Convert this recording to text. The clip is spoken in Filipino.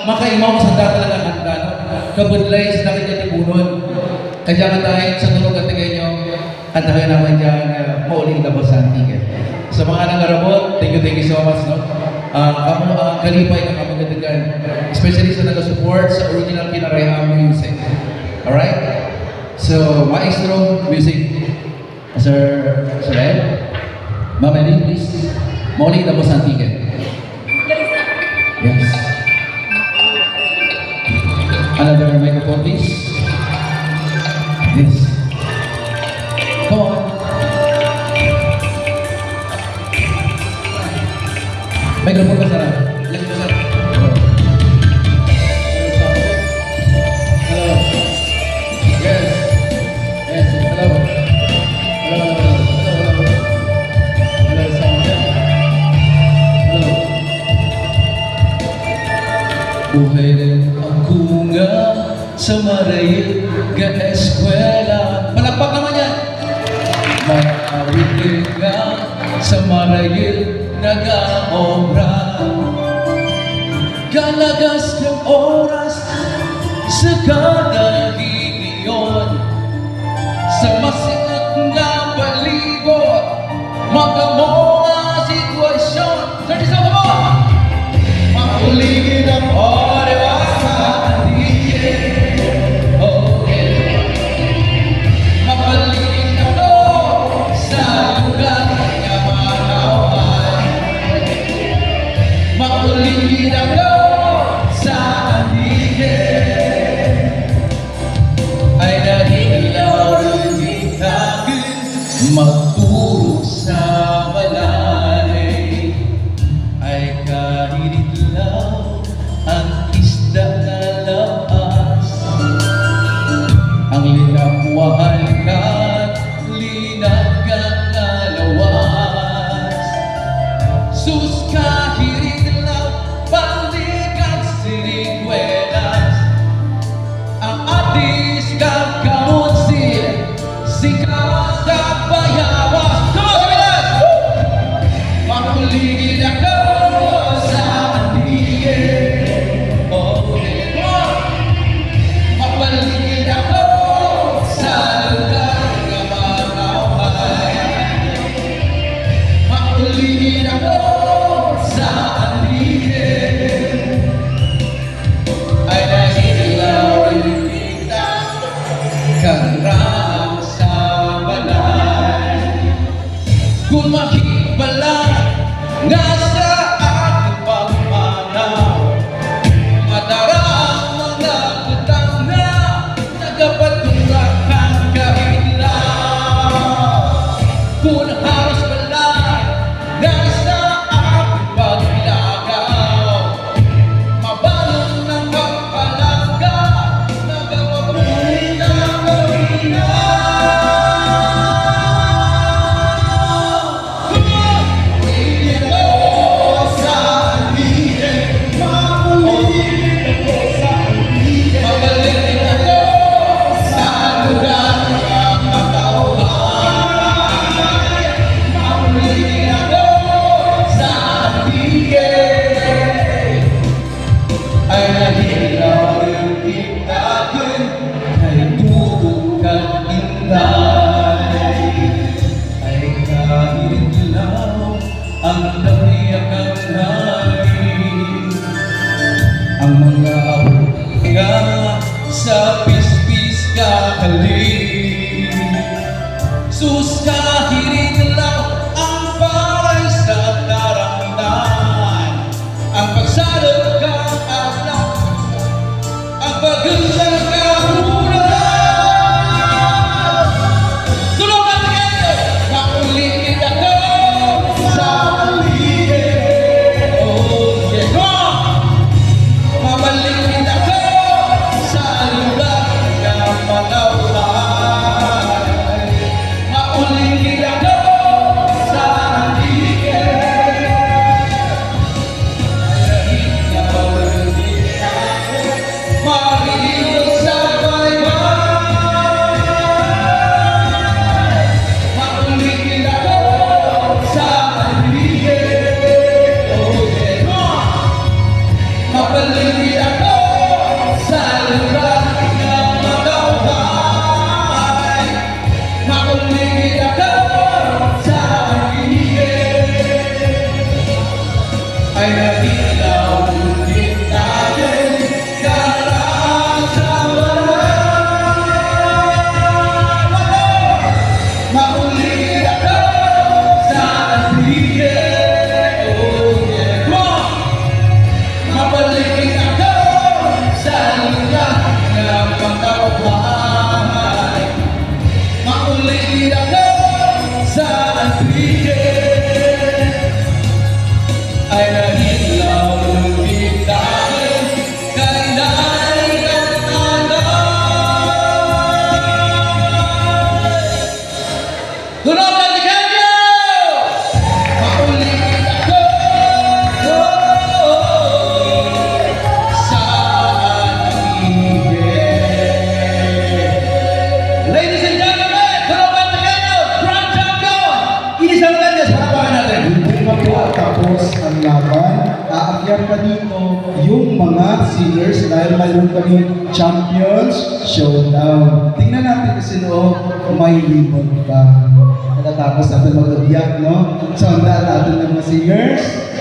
makaimaw sa talaga handa, no? Kabudlay sa nakit niya tipunon. Kaya nga tayo sa tulog at tigay nyo, at tayo naman dyan, mauling na po sa antigay. Sa mga nangarabot, thank you so much, no? Kalipay ng aming katigan, especially sa nag-support sa original Kinarayaan music. Alright? So, Maestro Music, Sir Ed, Ma'am Ellie, please. Mauling na po sa antigay. Yes. Another microphone, please. Yes. Come on. Microphone ka sana. Yes, ka sana. Hello. Yes. Yes. Hello. Hello. Hello. Hello. Sound check. Hello. Buhay rin ako nga sa marayil ka-eskwela. Palakpak naman yan! Maawit nga sa marayil nag-aobra. Kalagas ng oras sa kada hiniyon. Sa masingat na palibot, magamo nga sitwasyon. Sir, di sa mo! Makuligid ang oras sa atigin. Okay. Mapaligid ako sa lugar na manawan. Makuligid ako sa atigin. Ay nahilaw rin itagin, magturo sa balay. Ay kahilitlaw ang isda na labas. Ang linapwahan ka't linagkat na lawas. Sus kahilitlaw, balikat sinigwelas. Ang atis kakaunsil, sigaw sa bayawas. Come on, Sabilas! Makuligid ako sa atigin. Okay, come on! Mapaligid ako sa lugar na manawan. Makuligid ako sa atigin. Ay nahilaw rin kita karang sa balay. Kung makibala nasa aking pagmanaw, madarang mga butang na nagapatulak ang kahilaw. Kung haros bala nasa aking paglagaw, mabalong ng magpalaga, nagawabuhay na marinaw. Ay nahilaw rin kitagin, kay tutukan intay. Ay kahilitlaw ang namiyak ang hangin. Ang mga ahon nga sa pispis kakalin. Sus kahilitlaw ang paray sa daramdaman. Ang pagsalot ka ang pagandang kahulan. Tulungan kayo! Makuligid ako sa aligid. Oh, yeah. Come on! Mapaligid ako sa lugar na manawan. Makuligid ako niya na pagkabahay. Maulit ako sa antigen ay nahilaw lumit dahil kailan Tunog ang Tiganyo! Maulit ako sa antigen. Ladies and gentlemen, tunog ang Tiganyo! Grand champion! Inisang ganda sa harapan natin. Hindi pa po tapos ang laban. Aakyat pa dito yung mga singers dahil mayroon kaming Champions Showdown. Tingnan natin kung sino may libon pa. Natatapos natin mag-abiyak, no? So, handa natin ng mga singers.